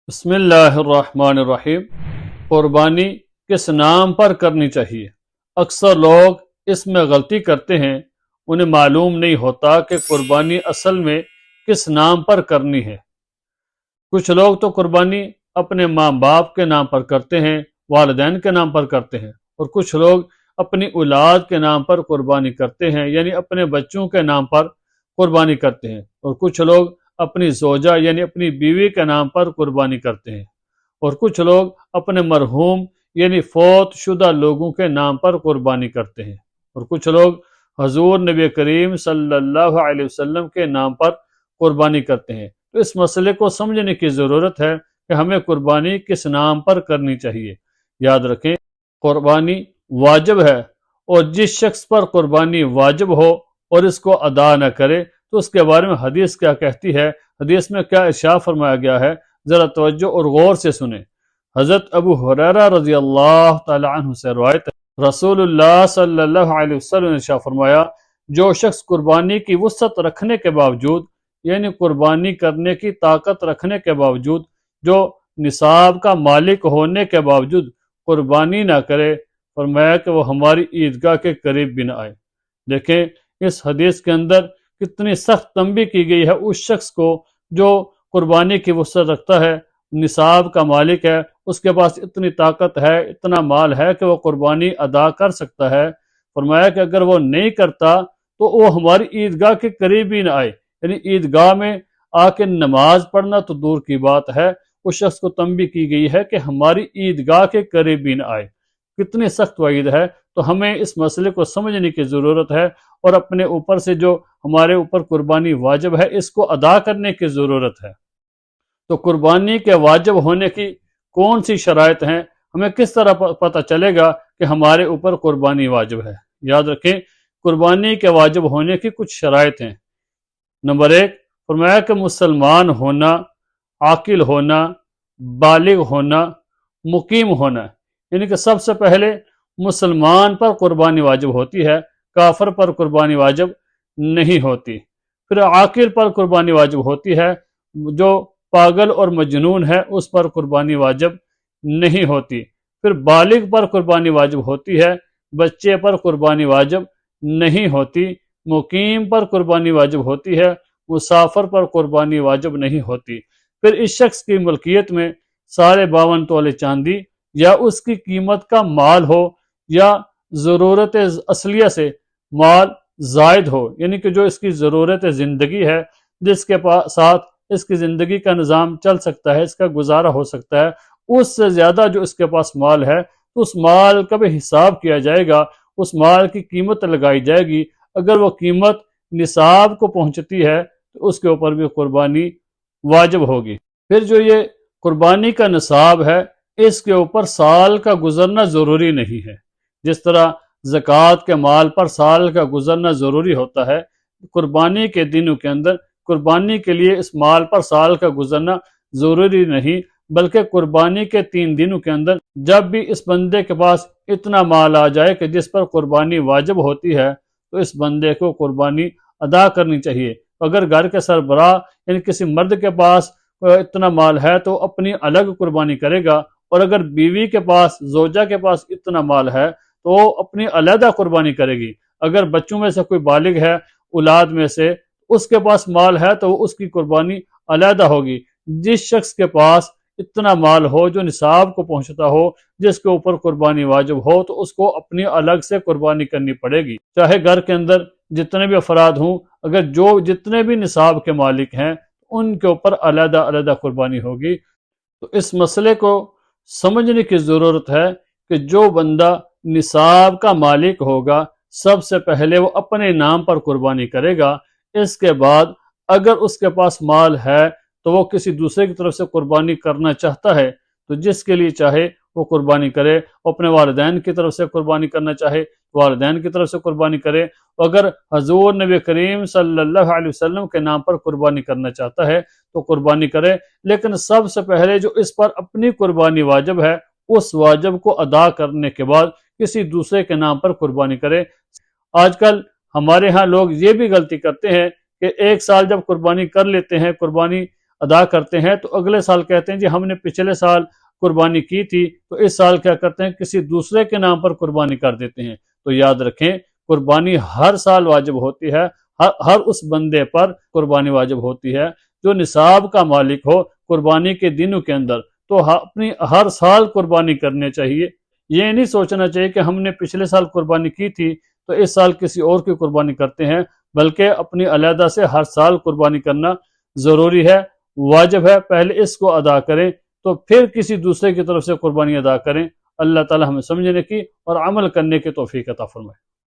بسم اللہ الرحمن الرحیم۔ قربانی کس نام پر کرنی چاہیے؟ اکثر لوگ اس میں غلطی کرتے ہیں، انہیں معلوم نہیں ہوتا کہ قربانی اصل میں کس نام پر کرنی ہے۔ کچھ لوگ تو قربانی اپنے ماں باپ کے نام پر کرتے ہیں، والدین کے نام پر کرتے ہیں، اور کچھ لوگ اپنی اولاد کے نام پر قربانی کرتے ہیں، یعنی اپنے بچوں کے نام پر قربانی کرتے ہیں، اور کچھ لوگ اپنی زوجہ یعنی اپنی بیوی کے نام پر قربانی کرتے ہیں، اور کچھ لوگ اپنے مرحوم یعنی فوت شدہ لوگوں کے نام پر قربانی کرتے ہیں، اور کچھ لوگ حضور نبی کریم صلی اللہ علیہ وسلم کے نام پر قربانی کرتے ہیں۔ تو اس مسئلے کو سمجھنے کی ضرورت ہے کہ ہمیں قربانی کس نام پر کرنی چاہیے۔ یاد رکھیں، قربانی واجب ہے، اور جس شخص پر قربانی واجب ہو اور اس کو ادا نہ کرے تو اس کے بارے میں حدیث کیا کہتی ہے، حدیث میں کیا ارشاد فرمایا گیا ہے، ذرا توجہ اور غور سے سنیں۔ حضرت ابو ہریرہ رضی اللہ تعالی عنہ سے روایت ہے، رسول اللہ صلی اللہ علیہ وسلم نے ارشاد فرمایا، جو شخص قربانی کی وسعت رکھنے کے باوجود یعنی قربانی کرنے کی طاقت رکھنے کے باوجود، جو نصاب کا مالک ہونے کے باوجود قربانی نہ کرے، فرمایا کہ وہ ہماری عیدگاہ کے قریب بھی نہ آئے۔ دیکھیں اس حدیث کے اندر کتنی سخت تنبیہ کی گئی ہے اس شخص کو جو قربانی کی وسعت رکھتا ہے، نصاب کا مالک ہے، اس کے پاس اتنی طاقت ہے، اتنا مال ہے کہ وہ قربانی ادا کر سکتا ہے۔ فرمایا کہ اگر وہ نہیں کرتا تو وہ ہماری عیدگاہ کے قریب بھی نہ آئے، یعنی عیدگاہ میں آ کے نماز پڑھنا تو دور کی بات ہے، اس شخص کو تنبیہ کی گئی ہے کہ ہماری عیدگاہ کے قریب بھی نہ آئے۔ کتنی سخت وعید ہے، تو ہمیں اس مسئلے کو سمجھنے کی ضرورت ہے، اور اپنے اوپر سے جو ہمارے اوپر قربانی واجب ہے اس کو ادا کرنے کی ضرورت ہے۔ تو قربانی کے واجب ہونے کی کون سی شرائط ہیں، ہمیں کس طرح پتہ چلے گا کہ ہمارے اوپر قربانی واجب ہے؟ یاد رکھیں، قربانی کے واجب ہونے کی کچھ شرائط ہیں۔ نمبر 1، فرمایا کہ مسلمان ہونا، عاقل ہونا، بالغ ہونا، مقیم ہونا، یعنی کہ سب سے پہلے مسلمان پر قربانی واجب ہوتی ہے، کافر پر قربانی واجب نہیں ہوتی۔ پھر عاقل پر قربانی واجب ہوتی ہے، جو پاگل اور مجنون ہے اس پر قربانی واجب نہیں ہوتی۔ پھر بالغ پر قربانی واجب ہوتی ہے، بچے پر قربانی واجب نہیں ہوتی۔ مقیم پر قربانی واجب ہوتی ہے، مسافر پر قربانی واجب نہیں ہوتی۔ پھر اس شخص کی ملکیت میں 52 تولے چاندی یا اس کی قیمت کا مال ہو، یا ضرورت اصلیہ سے مال زائد ہو، یعنی کہ جو اس کی ضرورت زندگی ہے، جس کے ساتھ اس کی زندگی کا نظام چل سکتا ہے، اس کا گزارا ہو سکتا ہے، اس سے زیادہ جو اس کے پاس مال ہے تو اس مال کا بھی حساب کیا جائے گا، اس مال کی قیمت لگائی جائے گی۔ اگر وہ قیمت نصاب کو پہنچتی ہے تو اس کے اوپر بھی قربانی واجب ہوگی۔ پھر جو یہ قربانی کا نصاب ہے اس کے اوپر سال کا گزرنا ضروری نہیں ہے، جس طرح زکوٰۃ کے مال پر سال کا گزرنا ضروری ہوتا ہے، قربانی کے دنوں کے اندر قربانی کے لیے اس مال پر سال کا گزرنا ضروری نہیں، بلکہ قربانی کے 3 دنوں کے اندر جب بھی اس بندے کے پاس اتنا مال آ جائے کہ جس پر قربانی واجب ہوتی ہے تو اس بندے کو قربانی ادا کرنی چاہیے۔ اگر گھر کے سربراہ یعنی کسی مرد کے پاس اتنا مال ہے تو اپنی الگ قربانی کرے گا، اور اگر بیوی کے پاس، زوجہ کے پاس اتنا مال ہے تو وہ اپنی علیحدہ قربانی کرے گی۔ اگر بچوں میں سے کوئی بالغ ہے، اولاد میں سے اس کے پاس مال ہے تو اس کی قربانی علیحدہ ہوگی۔ جس شخص کے پاس اتنا مال ہو، جو نصاب کو پہنچتا ہو، جس کے اوپر قربانی واجب ہو، تو اس کو اپنی الگ سے قربانی کرنی پڑے گی۔ چاہے گھر کے اندر جتنے بھی افراد ہوں، اگر جتنے بھی نصاب کے مالک ہیں ان کے اوپر علیحدہ علیحدہ قربانی ہوگی۔ تو اس مسئلے کو سمجھنے کی ضرورت ہے کہ جو بندہ نصاب کا مالک ہوگا سب سے پہلے وہ اپنے نام پر قربانی کرے گا، اس کے بعد اگر اس کے پاس مال ہے تو وہ کسی دوسرے کی طرف سے قربانی کرنا چاہتا ہے تو جس کے لیے چاہے وہ قربانی کرے، وہ اپنے والدین کی طرف سے قربانی کرنا چاہے والدین کی طرف سے قربانی کرے، اگر حضور نبی کریم صلی اللہ علیہ وسلم کے نام پر قربانی کرنا چاہتا ہے تو قربانی کرے، لیکن سب سے پہلے جو اس پر اپنی قربانی واجب ہے اس واجب کو ادا کرنے کے بعد کسی دوسرے کے نام پر قربانی کرے۔ آج کل ہمارے ہاں لوگ یہ بھی غلطی کرتے ہیں کہ ایک سال جب قربانی کر لیتے ہیں، قربانی ادا کرتے ہیں تو اگلے سال کہتے ہیں جی ہم نے پچھلے سال قربانی کی تھی تو اس سال کیا کرتے ہیں کسی دوسرے کے نام پر قربانی کر دیتے ہیں۔ تو یاد رکھیں قربانی ہر سال واجب ہوتی ہے، ہر اس بندے پر قربانی واجب ہوتی ہے جو نصاب کا مالک ہو قربانی کے دنوں کے اندر، تو اپنی ہر سال قربانی کرنے چاہیے۔ یہ نہیں سوچنا چاہیے کہ ہم نے پچھلے سال قربانی کی تھی تو اس سال کسی اور کی قربانی کرتے ہیں، بلکہ اپنی علیحدہ سے ہر سال قربانی کرنا ضروری ہے، واجب ہے۔ پہلے اس کو ادا کریں تو پھر کسی دوسرے کی طرف سے قربانی ادا کریں۔ اللہ تعالی ہمیں سمجھنے کی اور عمل کرنے کی توفیق عطا فرمائے۔